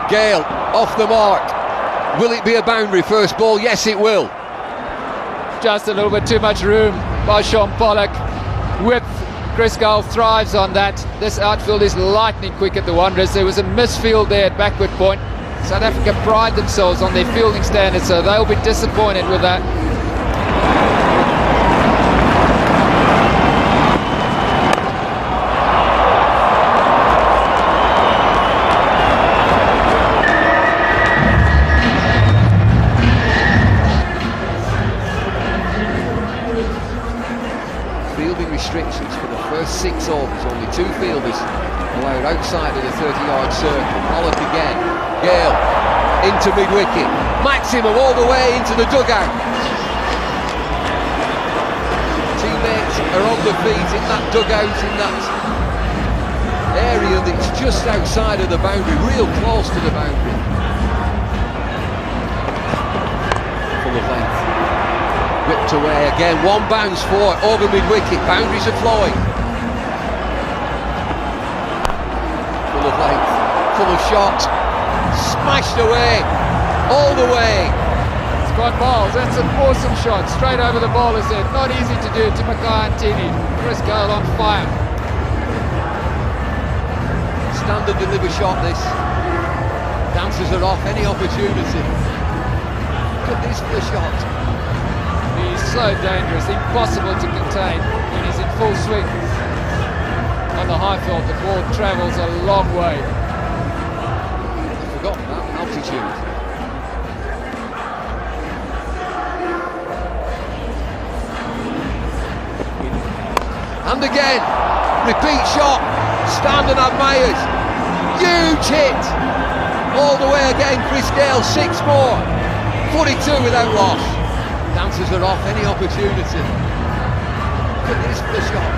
Gale, off the mark. Will it be a boundary first ball? Yes, it will. Just a little bit too much room by Sean Pollock. Width, Chris Gale thrives on that. This outfield is lightning quick at the Wanderers. There was a misfield there at backward point. South Africa pride themselves on their fielding standards, so they'll be disappointed with that. Fielding restrictions for the first 6 overs. Only 2 fielders allowed outside of the 30-yard circle. Pollock again. Gale into mid-wicket. Maximum all the way into the dugout. Teammates are on the feet in that dugout, in that area that's just outside of the boundary, real close to the boundary. Full of length. Whipped away again, 1 bounce for over mid-wicket, boundaries are flowing. Full of length, full of shot, smashed away, all the way. Scott Miles, that's an awesome shot, straight over the bowler's head. Not easy to do to Mackay and Tini. Chris Gale on fire. Standard deliver shot this. Dancers are off any opportunity. Look at this for the shot. He's so dangerous, impossible to contain when he's in full swing. On the high field, the ball travels a long way. I've forgotten that altitude. And again, repeat shot, stand and admires. Huge hit. All the way again, Chris Gale, 6 more. 42 without loss. Dancers are off any opportunity. Look at this for the shot.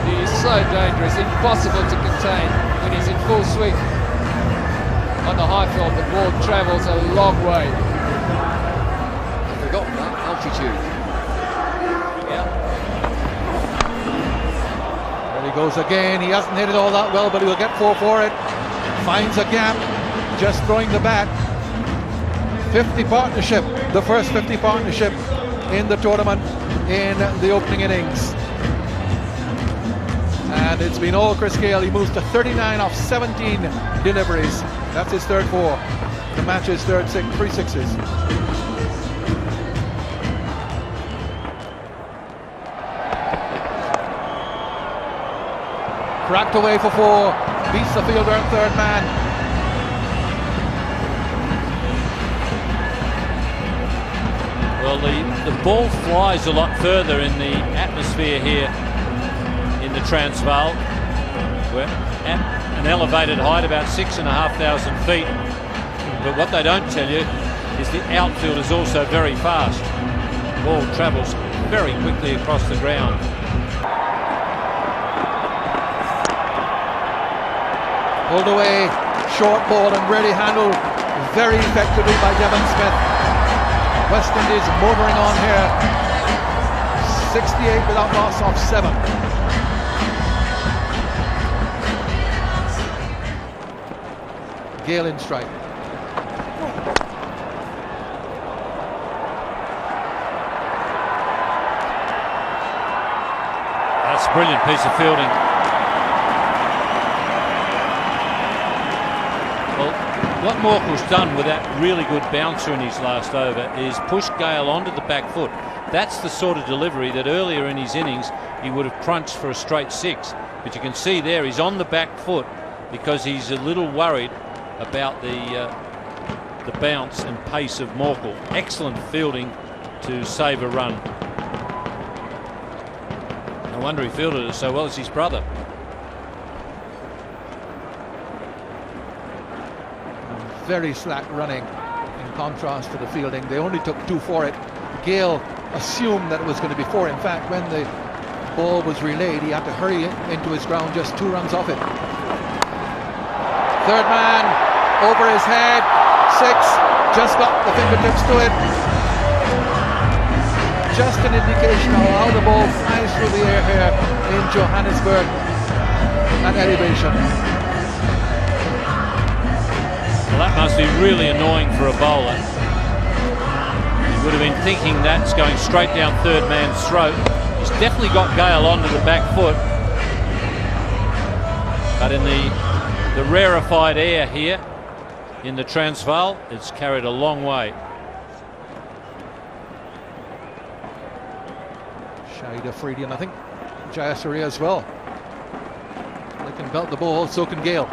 He's so dangerous, impossible to contain when he's in full swing. On the high field, the ball travels a long way. I've forgotten that altitude. Yeah. There he goes again. He hasn't hit it all that well, but he will get 4 for it. Finds a gap, just throwing the bat. 50 partnership, the first 50 partnership in the tournament in the opening innings. And it's been all Chris Gale. He moves to 39 off 17 deliveries. That's his third 4. The match's third 3 sixes. Cracked away for 4. Beats the fielder and third man. Well, the ball flies a lot further in the atmosphere here in the Transvaal. We're at an elevated height, about 6,500 feet. But what they don't tell you is the outfield is also very fast. The ball travels very quickly across the ground. Pulled away, short ball and really handled very effectively by Devon Smith. West Indies motoring on here. 68 without loss of 7. Gale in strike. That's a brilliant piece of fielding. Well, what Morkel's done with that really good bouncer in his last over is push Gale onto the back foot. That's the sort of delivery that earlier in his innings he would have crunched for a straight 6. But you can see there he's on the back foot because he's a little worried about the bounce and pace of Morkel. Excellent fielding to save a run. No wonder he fielded it so well as his brother. Very slack running in contrast to the fielding. They only took 2 for it. Gale assumed that it was going to be 4. In fact, when the ball was relayed, he had to hurry into his ground, just 2 runs off it. Third man over his head, 6, just got the fingertips to it. Just an indication of how the ball flies through the air here in Johannesburg at elevation. Well, that must be really annoying for a bowler. He would have been thinking that's going straight down third man's throat. He's definitely got Gale onto the back foot. But in the rarefied air here in the Transvaal, it's carried a long way. Shahid Afridi, and I think Jayasuri as well. They can belt the ball, so can Gale.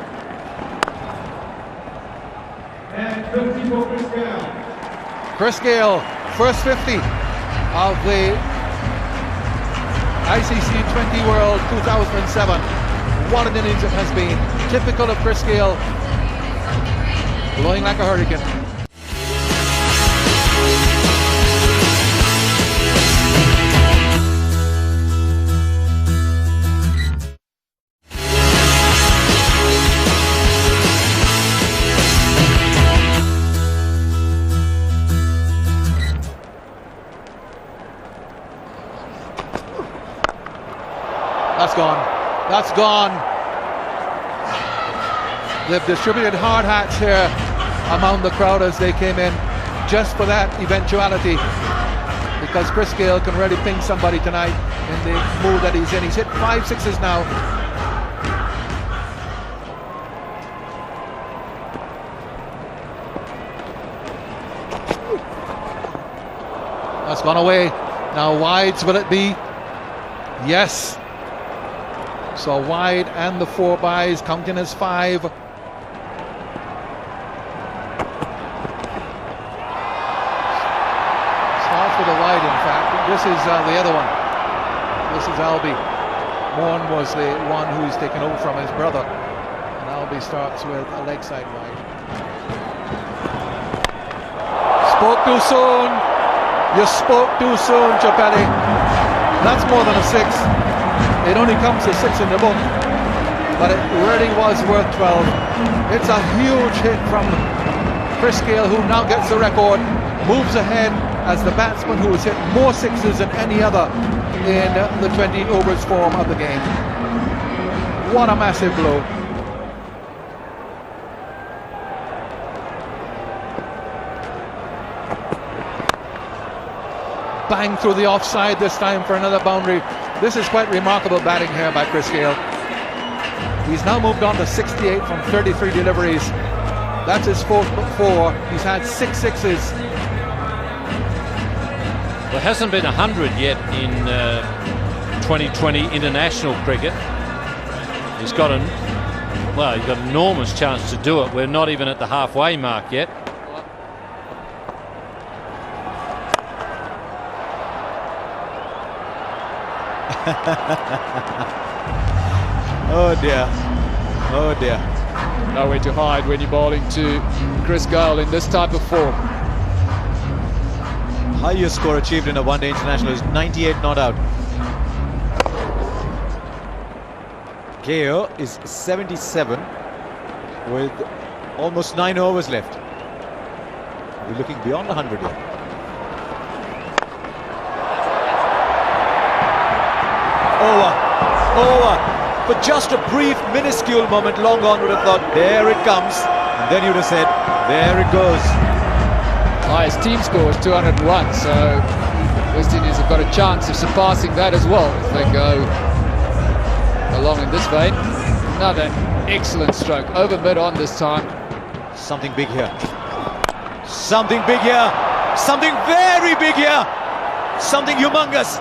And 50 for Chris Gale. Chris Gale, first 50 of the ICC 20 World 2007. What an innings it has been. Typical of Chris Gale, blowing like a hurricane. That's gone. That's gone. They've distributed hard hats here among the crowd as they came in, just for that eventuality, because Chris Gale can really ping somebody tonight in the mood that he's in. He's hit 5 sixes now. That's gone away. Now wides will it be? Yes. So wide and the 4 byes, counting as 5. Starts with a wide, in fact. This is the other one. This is Albie. Morn was the one who's taken over from his brother. And Albie starts with a leg side wide. Spoke too soon. You spoke too soon, Chappelli. That's more than a 6. It only comes to 6 in the book, but it really was worth 12. It's a huge hit from Chris Gale, who now gets the record, moves ahead as the batsman who has hit more 6s than any other in the 20 overs form of the game. What a massive blow. Bang through the offside this time for another boundary. This is quite remarkable batting here by Chris Gale. He's now moved on to 68 from 33 deliveries. That's his 4th 4. He's had 6 sixes. There hasn't been 100 yet in 2020 international cricket. He's got an enormous chance to do it. We're not even at the halfway mark yet. Oh dear, oh dear. Nowhere to hide when you're bowling to Chris Gale in this type of form. Highest score achieved in a one-day international is 98 not out. Gale is 77 with almost 9 overs left. We're looking beyond 100 here. Over. For just a brief, minuscule moment, long on would have thought, there it comes. And then you'd have said, there it goes. Highest team score is 201, so West Indies have got a chance of surpassing that as well if they go along in this vein. Another excellent stroke, over mid-on this time. Something big here. Something big here. Something very big here. Something humongous.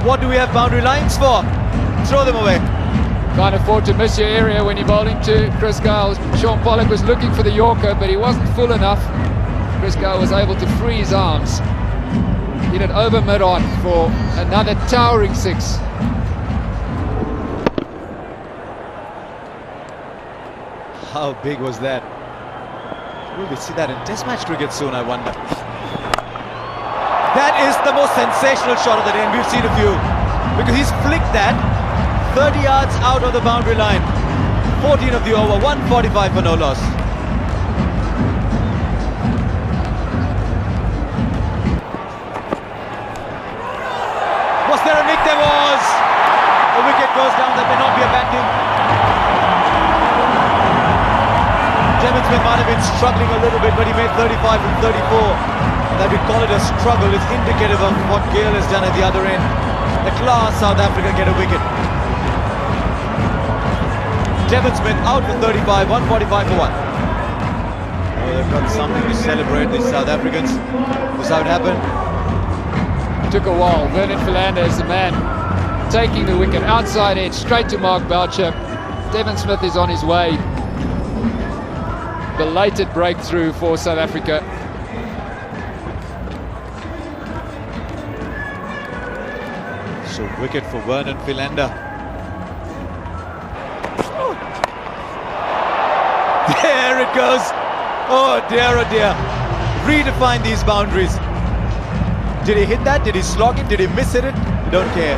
What do we have boundary lines for? Throw them away. Can't afford to miss your area when you're bowling to Chris Gale. Sean Pollock was looking for the Yorker, but he wasn't full enough. Chris Gale was able to free his arms. Hit it over mid-on for another towering 6. How big was that? Will we see that in Test match cricket soon, I wonder? That is the most sensational shot of the day, and we've seen a few. Because he's flicked that 30 yards out of the boundary line. 14 of the over, 145 for no loss. Was there a nick? There was! A wicket goes down, that may not be a bad thing. Devon Smith might have been struggling a little bit, but he made 35 from 34. That we call it a struggle is indicative of what Gale has done at the other end. The class South Africa get a wicket. Devon Smith out for 35, 145 for 1. Oh, they've got something to celebrate, these South Africans. This is how it happened. Took a while. Vernon Philander is the man taking the wicket. Outside edge, straight to Mark Boucher. Devon Smith is on his way. Belated breakthrough for South Africa. So wicket for Vernon Philander. There it goes. Oh dear, oh dear. Redefine these boundaries. Did he hit that? Did he slog it? Did he miss it? Don't care.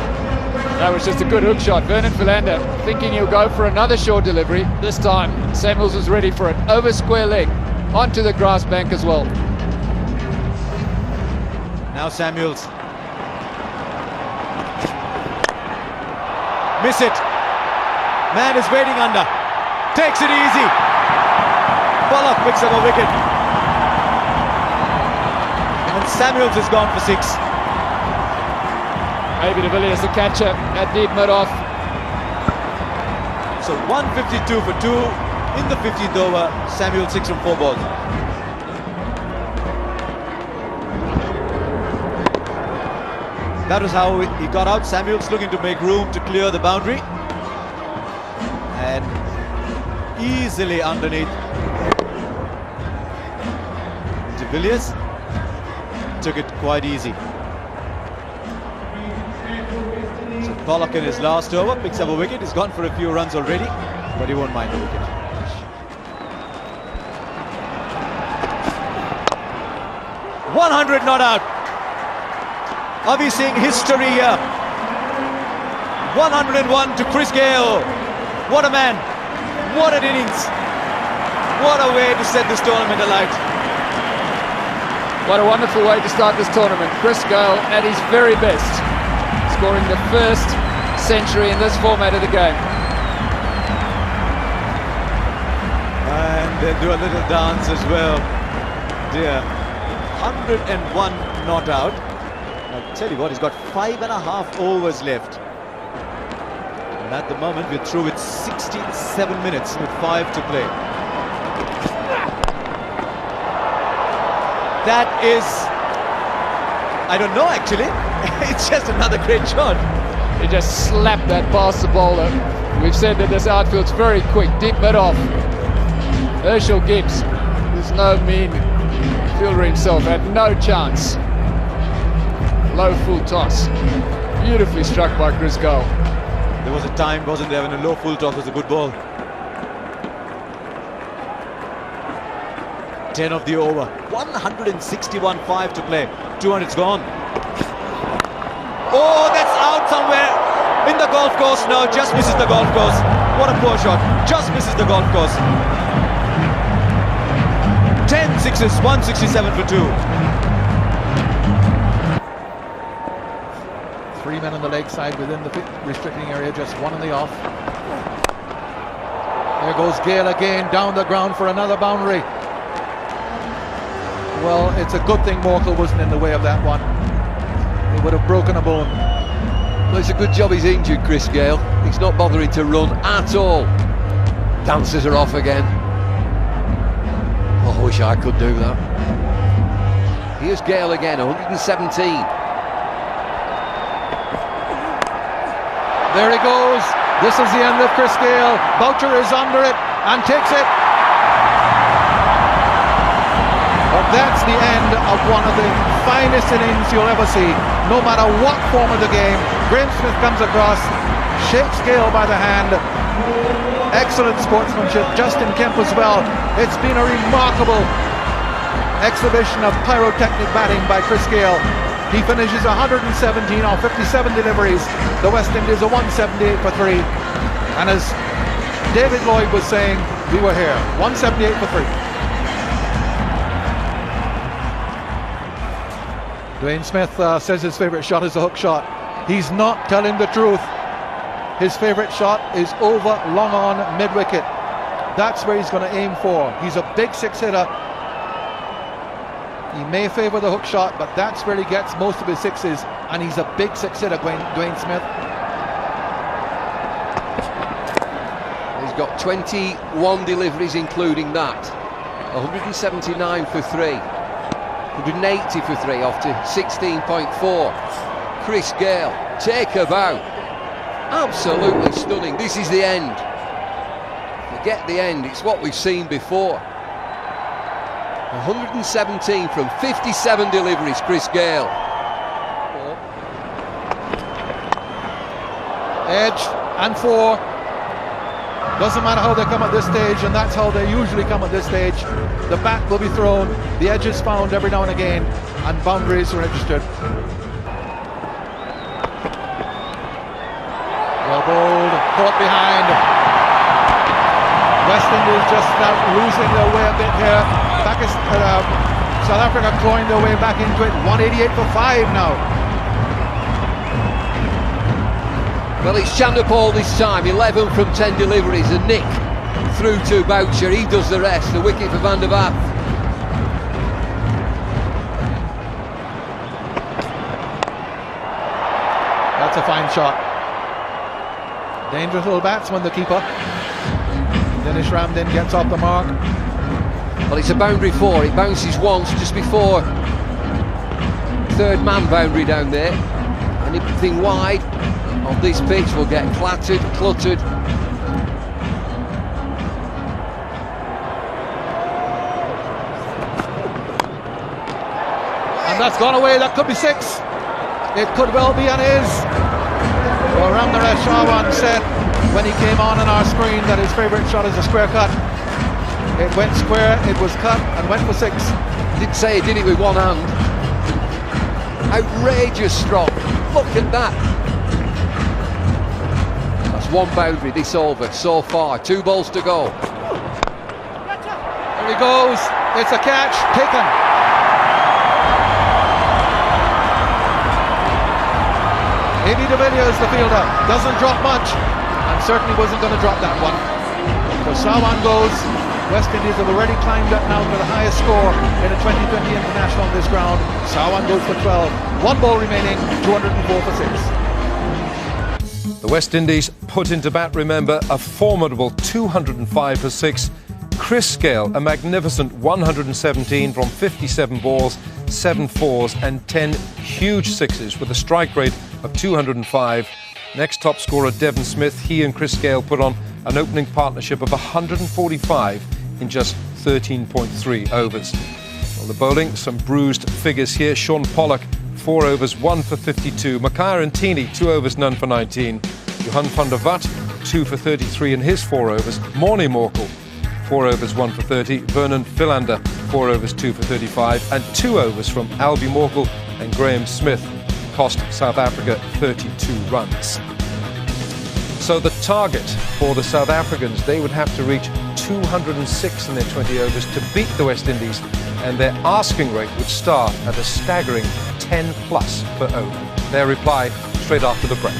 That was just a good hook shot. Vernon Philander thinking he'll go for another short delivery. This time Samuels was ready for it. Over square leg. Onto the grass bank as well. Now Samuels. Miss it. Man is waiting under. Takes it easy. Pollock picks up a wicket. And Samuels is gone for 6. Maybe de Villiers the catcher at deep mid-off. So 152 for 2 in the 15th over. Samuels 6 from 4 balls. That was how he got out. Samuels looking to make room to clear the boundary. And easily underneath. De Villiers took it quite easy. So Pollock in his last over picks up a wicket. He's gone for a few runs already, but he won't mind the wicket. 100 not out. Are we seeing history here? 101 to Chris Gale. What a man. What an innings. What a way to set this tournament alight. What a wonderful way to start this tournament. Chris Gale at his very best, scoring the first century in this format of the game. And they'll do a little dance as well. Dear. 101 not out. I'll tell you what, he's got 5.5 overs left. And at the moment, we're through with 67 minutes with 5 to play. That is, I don't know actually. It's just another great shot. He just slapped that past the bowler. We've said that this outfield's very quick, deep mid-off. Herschel Gibbs, there's no mean fielder himself, had no chance. Low full toss. Beautifully struck by Chris Gale. There was a time, wasn't there, when a low full toss was a good ball. 10 of the over. 161.5 to play. 200's gone. Oh, that's out somewhere in the golf course. No, just misses the golf course. What a poor shot. Just misses the golf course. 10 sixes, 167 for 2. 3 men on the leg side within the restricting area, just 1 in the off. There goes Gale again, down the ground for another boundary. Well, it's a good thing Morkel wasn't in the way of that one. He would have broken a bone. Well, it's a good job he's injured, Chris Gale. He's not bothering to run at all. Dancers are off again. Oh, I wish I could do that. Here's Gale again, 117. There he goes. This is the end of Chris Gale. Boucher is under it and takes it. But that's the end of one of the finest innings you'll ever see, no matter what form of the game. Graham Smith comes across, shakes Gale by the hand. Excellent sportsmanship. Justin Kemp as well. It's been a remarkable exhibition of pyrotechnic batting by Chris Gale. He finishes 117 on 57 deliveries. The West Indies are 178 for 3. And as David Lloyd was saying, we were here. 178 for 3. Dwayne Smith says his favourite shot is a hook shot. He's not telling the truth. His favourite shot is over long on mid-wicket. That's where he's going to aim for. He's a big six-hitter. He may favour the hook shot, but that's where he gets most of his sixes, and he's a big six-hitter, Dwayne Smith. He's got 21 deliveries, including that. 179 for 3. 180 for 3 off to 16.4. Chris Gale, take a bow. Absolutely stunning. This is the end. Forget the end, it's what we've seen before. 117 from 57 deliveries, Chris Gale. Edge and 4. Doesn't matter how they come at this stage, and that's how they usually come at this stage. The bat will be thrown, the edge is found every now and again, and boundaries registered. Well bowled, caught behind. West Indies just now losing their way a bit here. South Africa clawing their way back into it. 188 for 5 now. Well, it's Chanderpaul this time, 11 from 10 deliveries, and Nick through to Boucher. He does the rest, the wicket for Van der Vaart. That's a fine shot. Dangerous little batsman, the keeper. Dinesh Ramdin gets off the mark. Well, it's a boundary 4. It bounces once just before third man boundary down there. Anything wide on this pitch will get clattered, cluttered. And that's gone away. That could be 6. It could well be and is. Well, Ramnaresh Shawan said when he came on our screen that his favourite shot is a square cut. It went square, it was cut, and went for 6. Didn't say he did it with one hand. Outrageous strong. Look at that. That's one boundary this over so far. 2 balls to go. There he goes. It's a catch. Taken. Amy de Villiers, the fielder, doesn't drop much, and certainly wasn't going to drop that one. So Sawan goes. West Indies have already climbed up now to the highest score in a 2020 international on this ground. Sawan goes for 12. 1 ball remaining, 204 for 6. The West Indies put into bat, remember, a formidable 205 for 6. Chris Gale, a magnificent 117 from 57 balls, 7 fours and 10 huge sixes with a strike rate of 205. Next top scorer, Devon Smith. He and Chris Gale put on an opening partnership of 145 in just 13.3 overs. Well, the bowling, some bruised figures here. Sean Pollock, 4 overs, 1 for 52. Makhaya Ntini, 2 overs, none for 19. Johan van der Vaart, 2 for 33 in his 4 overs. Morne Morkel, 4 overs, 1 for 30. Vernon Philander, 4 overs, 2 for 35. And 2 overs from Albie Morkel and Graham Smith cost South Africa 32 runs. So the target for the South Africans, they would have to reach 206 in their 20 overs to beat the West Indies, and their asking rate would start at a staggering 10 plus per over. Their reply straight after the break.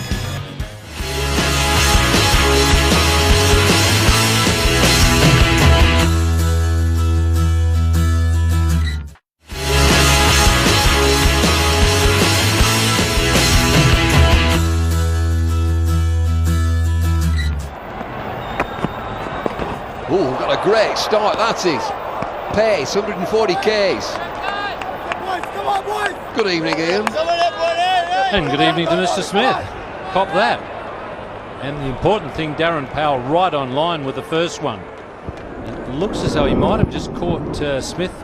Oh, got a great start, that is. Pace, 140 Ks. Good evening, Ian. And good evening to Mr. Smith. Cop that. And the important thing, Darren Powell right on line with the first one. It looks as though he might have just caught Smith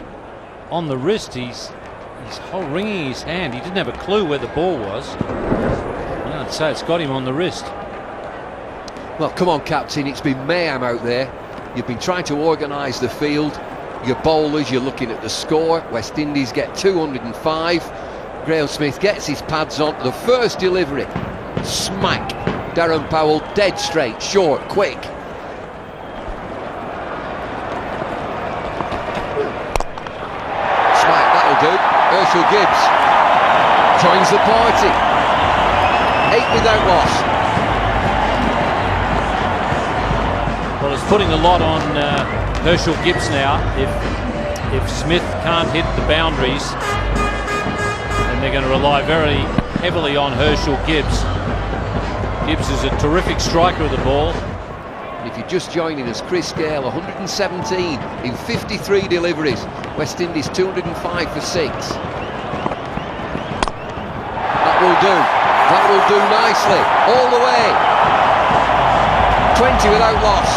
on the wrist. He's wringing his hand. He didn't have a clue where the ball was. I'd say it's got him on the wrist. Well, come on, Captain, it's been mayhem out there. You've been trying to organise the field. Your bowlers, you're looking at the score. West Indies get 205. Graham Smith gets his pads on. The first delivery, smack. Darren Powell, dead straight, short, quick. Smack, that'll do. Herschel Gibbs joins the party. 8 without loss. Well, it's putting a lot on Herschel Gibbs now. If Smith can't hit the boundaries, then they're going to rely very heavily on Herschel Gibbs. Gibbs is a terrific striker of the ball. If you're just joining us, Chris Gale, 117 in 53 deliveries. West Indies 205 for 6. That will do. That will do nicely. All the way. 20 without loss.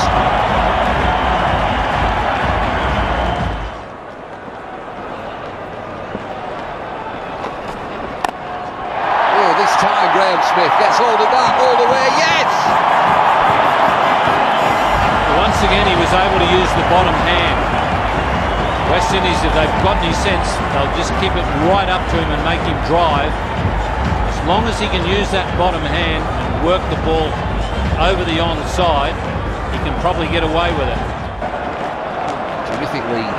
Oh, this time Graham Smith gets hold of that all the way. Yes! Once again, he was able to use the bottom hand. West Indies, if they've got any sense, they'll just keep it right up to him and make him drive. As long as he can use that bottom hand and work the ball over the onside, he can probably get away with it. Terrific lead.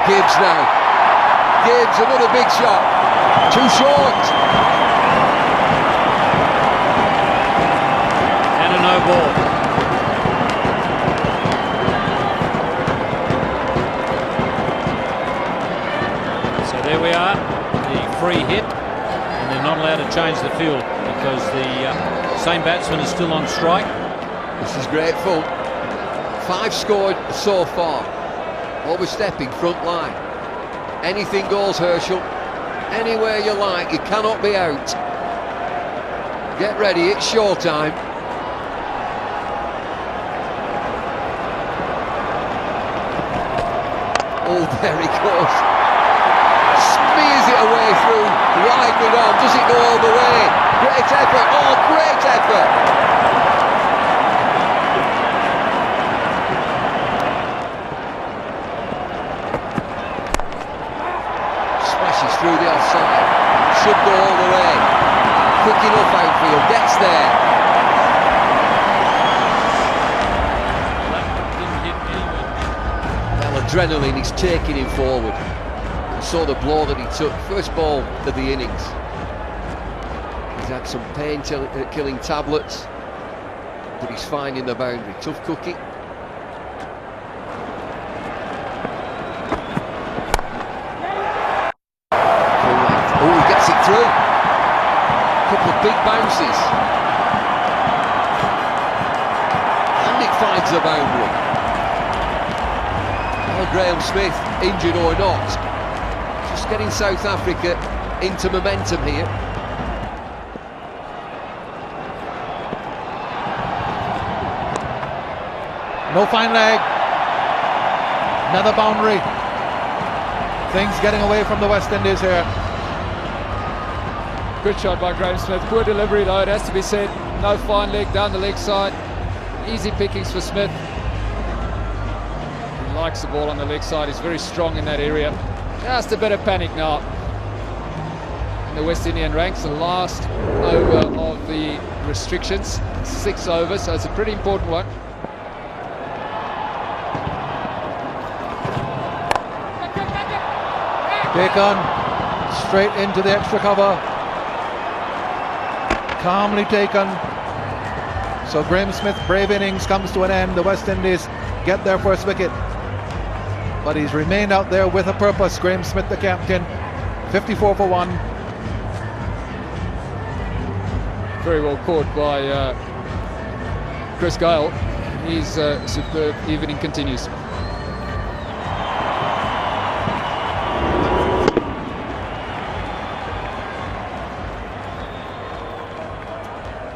Gibbs now. Gibbs, another big shot. Too short. And a no ball. So there we are, the free hit, and they're not allowed to change the field because the same batsman is still on strike. This is great fun. 5 scored so far. Overstepping front line. Anything goes, Herschel. Anywhere you like, you cannot be out. Get ready, it's showtime. Oh, there he goes. Spears it away through, widely on. Does it go all the way? Great effort. Oh, great effort. Smashes through the offside. Should go all the way. Quick enough outfield. Gets there. Adrenaline is taking him forward. You saw the blow that he took, first ball of the innings. He's had some pain-killing tablets, but he's finding the boundary. Tough cookie. Oh, he gets it through. Couple of big bounces. And it finds the boundary. Well, Graham Smith, injured or not, just getting South Africa into momentum here. No fine leg. Another boundary. Things getting away from the West Indies here. Good shot by Graham Smith. Poor delivery though, it has to be said. No fine leg down the leg side. Easy pickings for Smith. Likes the ball on the leg side, he's very strong in that area. Just a bit of panic now in the West Indian ranks. The last over of the restrictions, 6 overs, so it's a pretty important one. Taken straight into the extra cover. Calmly taken. So Graham Smith's brave innings comes to an end. The West Indies get their first wicket. But he's remained out there with a purpose. Graham Smith, the captain, 54 for 1. Very well caught by Chris Gale. His superb evening continues.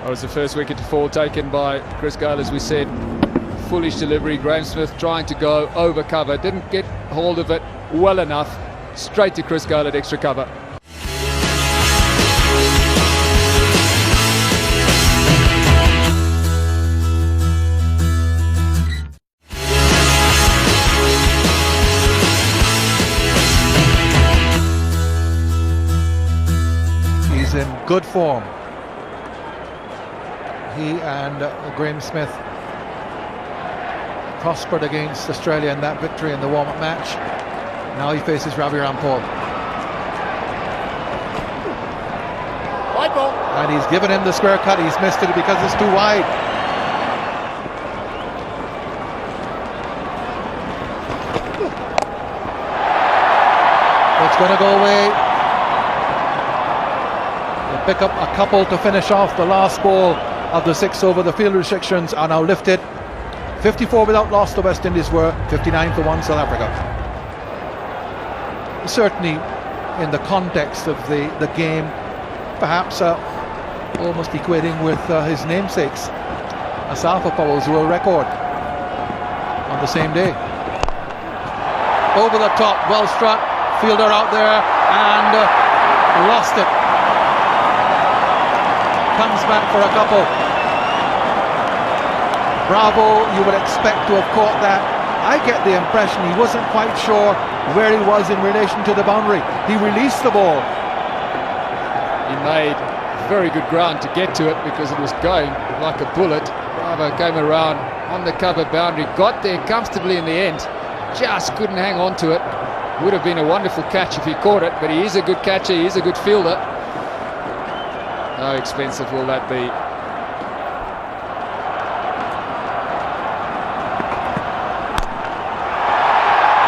That was the first wicket to fall, taken by Chris Gale, as we said. Foolish delivery. Graham Smith trying to go over cover, didn't get hold of it well enough. Straight to Chris Gale at extra cover. He's in good form. He and Graham Smith prospered against Australia in that victory in the warm-up match. Now he faces Ravi Rampal. White ball. And he's given him the square cut. He's missed it because it's too wide. going to go away. They pick up a couple to finish off the last ball of the 6 over. The field restrictions are now lifted. 54 without loss the West Indies were, 59 for 1 South Africa. Certainly in the context of the game, perhaps almost equating with his namesakes, Asafa Powell's world record on the same day. Over the top, well struck, fielder out there and lost it. Comes back for a couple. Bravo, you would expect to have caught that. I get the impression he wasn't quite sure where he was in relation to the boundary. He released the ball. He made very good ground to get to it because it was going like a bullet. Bravo came around on the cover boundary, got there comfortably in the end, just couldn't hang on to it. Would have been a wonderful catch if he caught it, but he is a good catcher, he is a good fielder. How expensive will that be?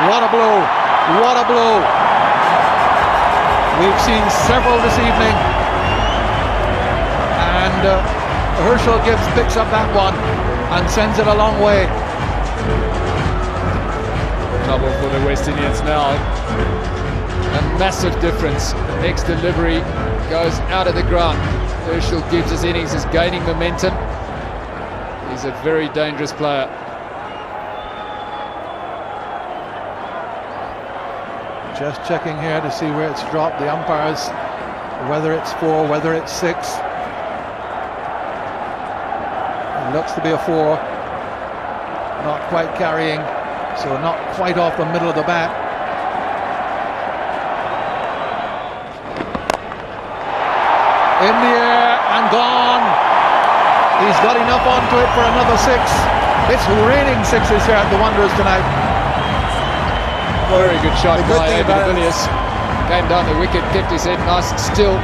What a blow, what a blow. We've seen several this evening, and Herschel Gibbs picks up that one and sends it a long way. Trouble for the West Indians now. A massive difference. The next delivery goes out of the ground. Herschel Gibbs' innings is gaining momentum. He's a very dangerous player. Just checking here to see where it's dropped. The umpires, whether it's 4, whether it's 6. It looks to be a 4. Not quite carrying, so not quite off the middle of the bat. In the air and gone. He's got enough onto it for another 6. It's raining 6s here at the Wanderers tonight. Very good shot by David de Villiers. Came down the wicket, kept his head nice and still.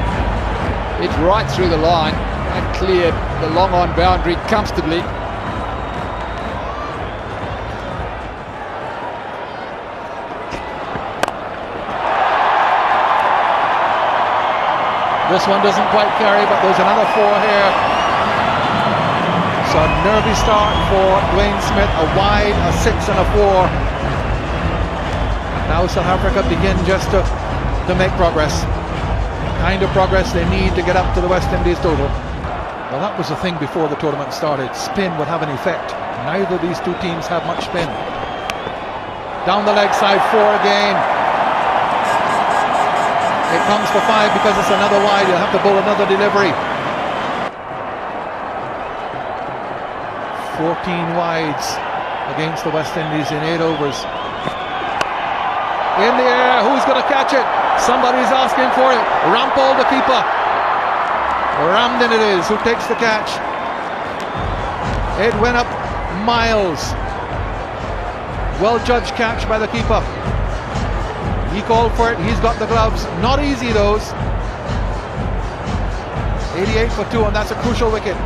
Hit right through the line and cleared the long on boundary comfortably. This one doesn't quite carry, but there's another 4 here. So a nervy start for Dwayne Smith, a wide, a 6 and a 4. Now South Africa begin just to make progress. The kind of progress they need to get up to the West Indies total. Well, that was the thing before the tournament started. Spin would have an effect. Neither of these two teams have much spin. Down the leg side, 4 again. It comes for 5 because it's another wide. You'll have to bowl another delivery. 14 wides against the West Indies in 8 overs. In the air, who's going to catch it? Somebody's asking for it. Rampal, the keeper. Ramden it is who takes the catch. It went up miles. Well judged catch by the keeper. He called for it, he's got the gloves. Not easy those. 88 for 2, and that's a crucial wicket.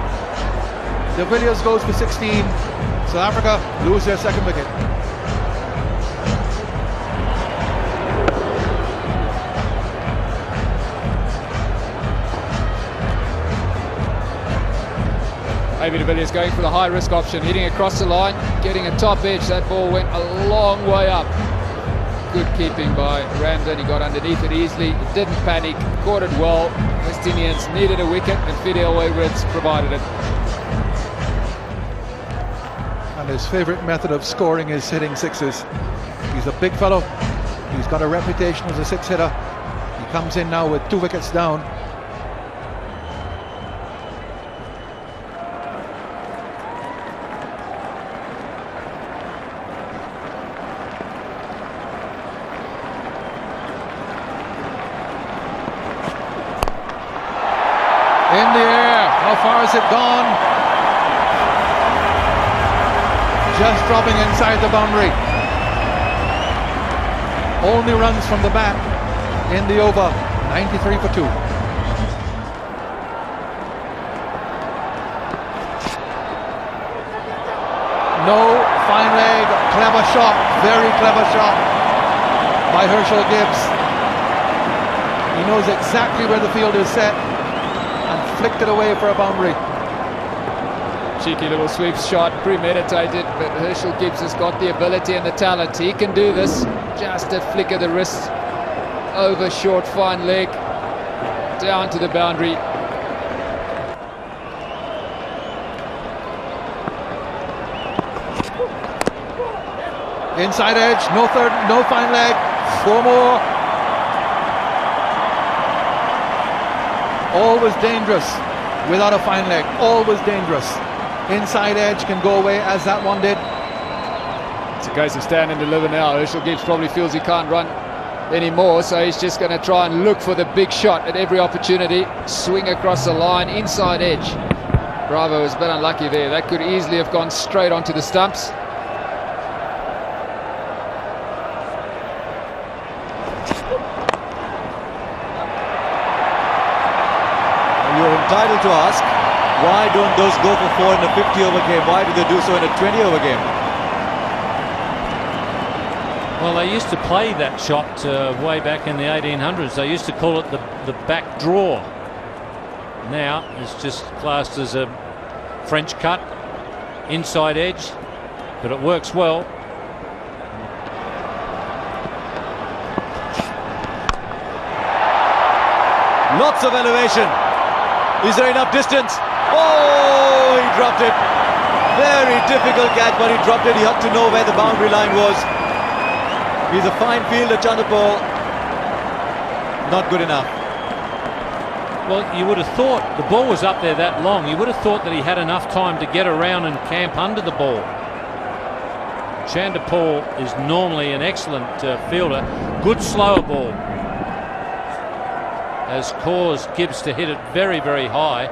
De Villiers goes for 16. South Africa lose their second wicket. David de Villiers going for the high risk option, hitting across the line, getting a top edge. That ball went a long way up. Good keeping by Ramden. He got underneath it easily, didn't panic, caught it well. West Indians needed a wicket and Fidel Wayward's provided it. And his favourite method of scoring is hitting 6s. He's a big fellow. He's got a reputation as a 6 hitter. He comes in now with 2 wickets down. In the air, how far has it gone? Just dropping inside the boundary. Only runs from the bat in the over, 93 for 2. No, fine leg, clever shot, very clever shot by Herschel Gibbs. He knows exactly where the field is set and flicked it away for a boundary. Cheeky little sweep shot, premeditated, but Herschel Gibbs has got the ability and the talent. He can do this. Just a flick of the wrist over short, fine leg, down to the boundary. Inside edge, no third, no fine leg, 4 more. Always dangerous without a fine leg, always dangerous. Inside edge can go away as that one did. It's a case of stand and deliver now. Herschel Gibbs probably feels he can't run anymore, so he's just going to try and look for the big shot at every opportunity. Swing across the line, inside edge. Bravo has been unlucky there. That could easily have gone straight onto the stumps. You're entitled to ask, why don't those go for 4 in a 50-over game? Why do they do so in a 20-over game? Well, they used to play that shot way back in the 1800s. They used to call it the back draw. Now it's just classed as a French cut, inside edge, but it works well. Lots of elevation. Is there enough distance? Oh, he dropped it. Very difficult catch, but he dropped it. He had to know where the boundary line was. He's a fine fielder, Chandapal. Not good enough. Well, you would have thought the ball was up there that long. You would have thought that he had enough time to get around and camp under the ball. Chandapal is normally an excellent fielder. Good slower ball has caused Gibbs to hit it very, very high.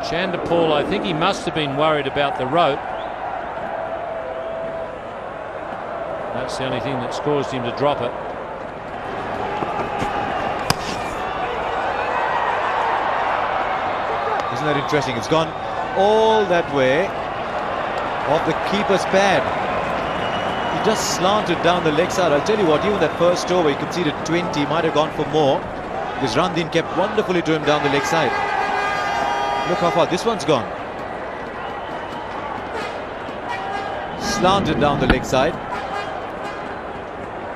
Chandapal, I think he must have been worried about the rope. That's the only thing that's caused him to drop it. Isn't that interesting? It's gone all that way off the keeper's pad. He just slanted down the leg side. I'll tell you what, even that first over, he conceded 20, might have gone for more, because Randin kept wonderfully to him down the leg side. Look how far this one's gone. Slanted down the leg side.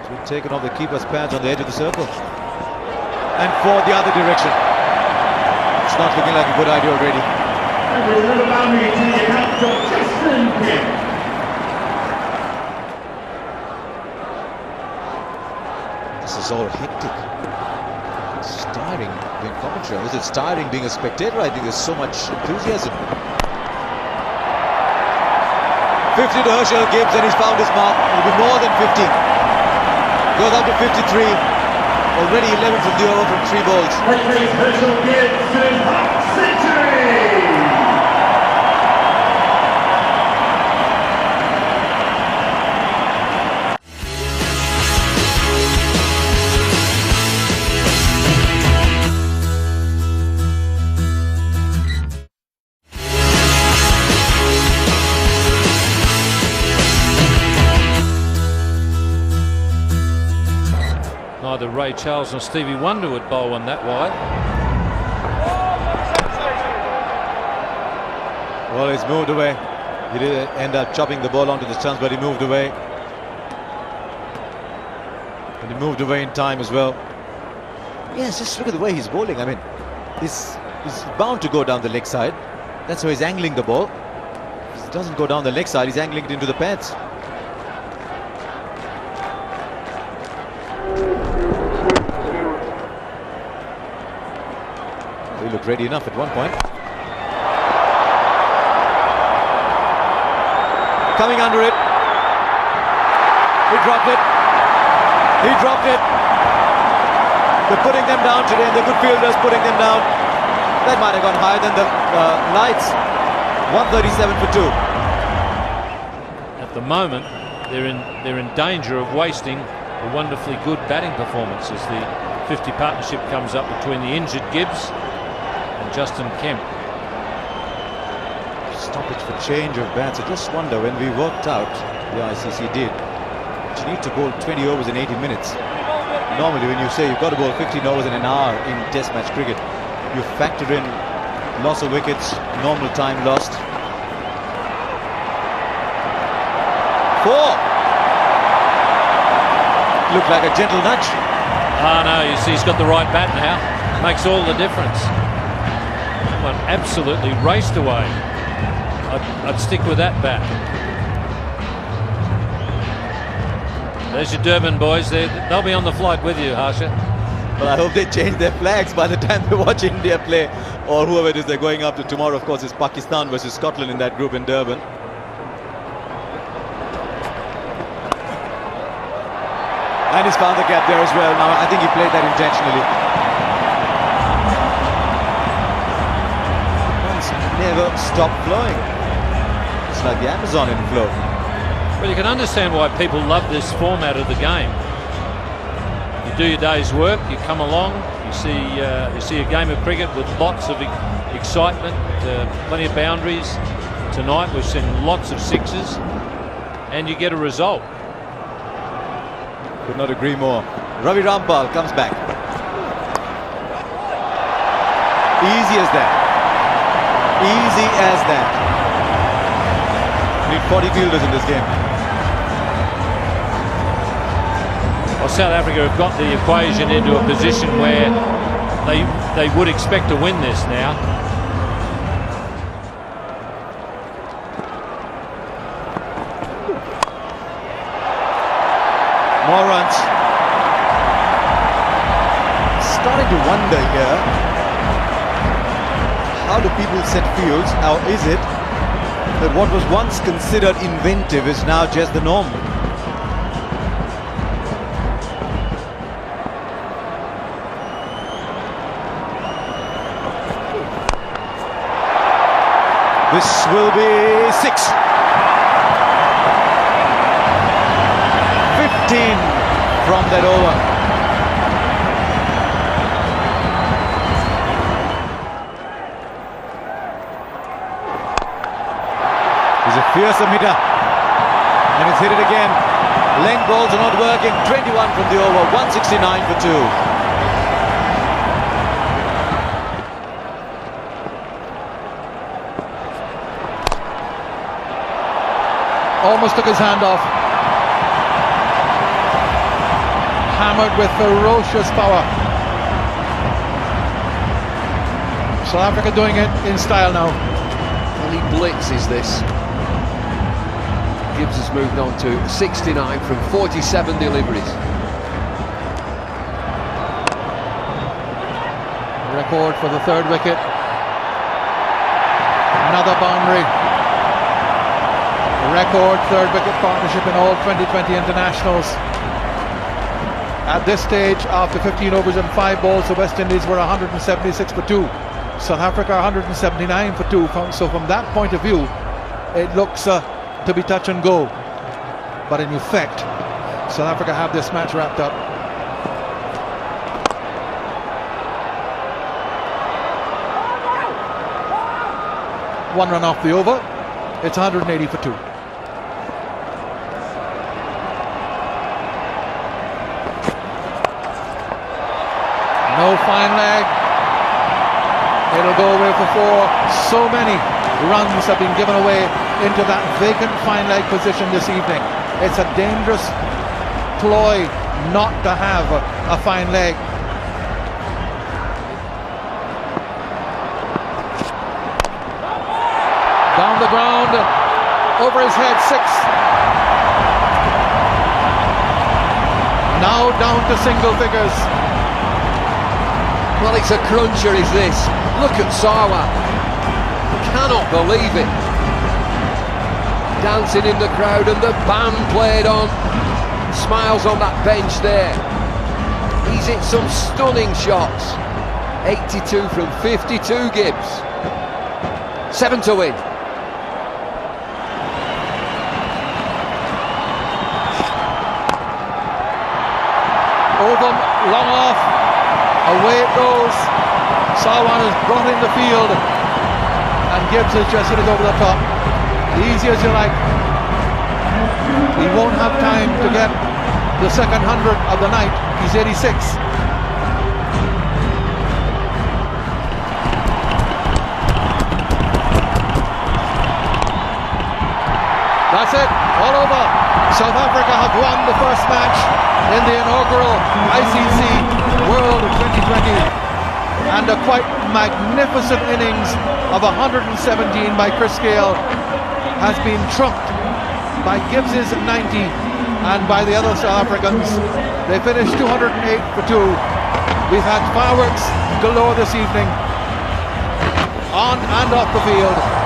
So taken off the keeper's pads on the edge of the circle. And for the other direction. It's not looking like a good idea already. And with another boundary to the account of Justin Kemp. This is all hectic. It's tiring being commentary. It's tiring being a spectator. I think there's so much enthusiasm. 50 to Herschel Gibbs, and he's found his mark. It'll be more than 50. Goes up to 53. Already 11 from the over from 3 balls. Herschel Gibbs to his half century. Neither Ray Charles nor Stevie Wonder would bowl one that wide. Well, he's moved away. He did end up chopping the ball onto the stumps, but he moved away. And he moved away in time as well. Yes, just look at the way he's bowling. I mean, he's bound to go down the leg side. That's how he's angling the ball. If he doesn't go down the leg side, he's angling it into the pads. He looked ready enough at one point. Coming under it. He dropped it. He dropped it. They're putting them down today, and the good fielders putting them down. That might have gone higher than the lights. 137 for 2. At the moment, they're in danger of wasting a wonderfully good batting performance as the 50 partnership comes up between the injured Gibbs and Justin Kemp. Stoppage for change of bats. I just wonder, when we worked out, the ICC did, you need to bowl 20 overs in 80 minutes. Normally when you say you've got to bowl 15 overs in an hour in test match cricket, you factor in loss of wickets, normal time lost. 4. Looked like a gentle nudge. Ah, no, you see he's got the right bat now. Makes all the difference. One absolutely raced away. I'd stick with that bat. There's your Durban boys. They'll be on the flight with you, Harsha. Well, I hope they change their flags by the time they watch India play, or whoever it is they're going up to tomorrow. Of course, it's Pakistan versus Scotland in that group in Durban. And he's found the gap there as well. Now, I think he played that intentionally. It's never stopped flowing. It's like the Amazon in flow. Well, you can understand why people love this format of the game. You do your day's work, you come along, you see a game of cricket with lots of excitement, plenty of boundaries. Tonight we've seen lots of sixes, and you get a result. Could not agree more. Ravi Rampal comes back. Easy as that. Easy as that. Need 40 fielders in this game. Well, South Africa have got the equation into a position where they would expect to win this now. More runs. Starting to wonder here, how do people set fields? How is it that what was once considered inventive is now just the norm? This will be 6. 15 from that over. He's a fearsome hitter, and he's hit it again. Length balls are not working. 21 from the over. 169 for 2. Almost took his hand off. Hammered with ferocious power. South Africa doing it in style now. Well, he blitzes this. Gibbs has moved on to 69 from 47 deliveries. Record for the 3rd wicket. Another boundary. Record 3rd wicket partnership in all 2020 internationals. At this stage, after 15 overs and 5 balls, the West Indies were 176 for 2. South Africa 179 for 2. So from that point of view, it looks to be touch and go. But in effect, South Africa have this match wrapped up. One run off the over. It's 180 for 2. No fine leg. It'll go away for 4. So many runs have been given away into that vacant fine leg position this evening. It's a dangerous ploy not to have a fine leg. Down the ground, over his head, 6. Now down to single figures. Well, it's a cruncher, is this. Look at Sawa. Cannot believe it. Dancing in the crowd, and the band played on. Smiles on that bench there. He's hit some stunning shots. 82 from 52, Gibbs. 7 to win. Over, long off. Away it goes. Sawan is brought in the field, and Gibbs has just hit it over the top. Easy as you like. He won't have time to get the second 100 of the night. He's 86. That's it, all over. South Africa have won the first match in the inaugural ICC World 2020. And a quite magnificent innings of 117 by Chris Gayle has been trumped by Gibbs's 90 and by the other South Africans. They finished 208 for 2. We've had fireworks galore this evening, on and off the field.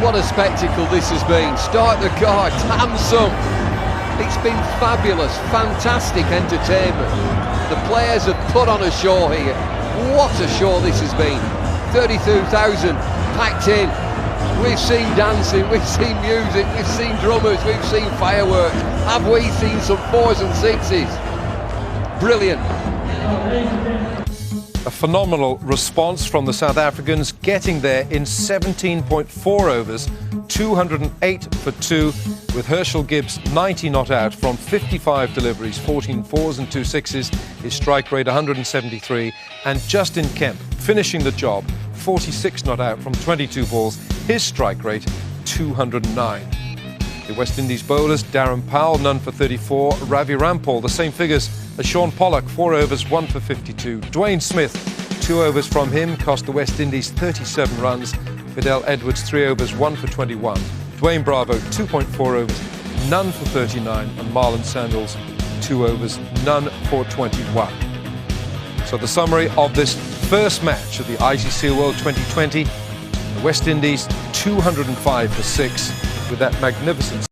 What a spectacle this has been. Start the card, handsome. It's been fabulous, fantastic entertainment. The players have put on a show here. What a show this has been. 32,000 packed in. We've seen dancing, we've seen music, we've seen drummers, we've seen fireworks. Have we seen some 4s and 6s? Brilliant. A phenomenal response from the South Africans, getting there in 17.4 overs, 208 for 2, with Herschel Gibbs 90 not out from 55 deliveries, 14 4s and 2 6s, his strike rate 173, and Justin Kemp finishing the job, 46 not out from 22 balls, his strike rate 209. The West Indies bowlers, Darren Powell, none for 34, Ravi Rampal, the same figures as Sean Pollock, 4 overs, 1 for 52. Dwayne Smith, 2 overs from him, cost the West Indies 37 runs. Fidel Edwards, 3 overs, 1 for 21. Dwayne Bravo, 2.4 overs, none for 39. And Marlon Sanders, 2 overs, none for 21. So the summary of this first match of the ICC World 2020, the West Indies 205 for 6 with that magnificent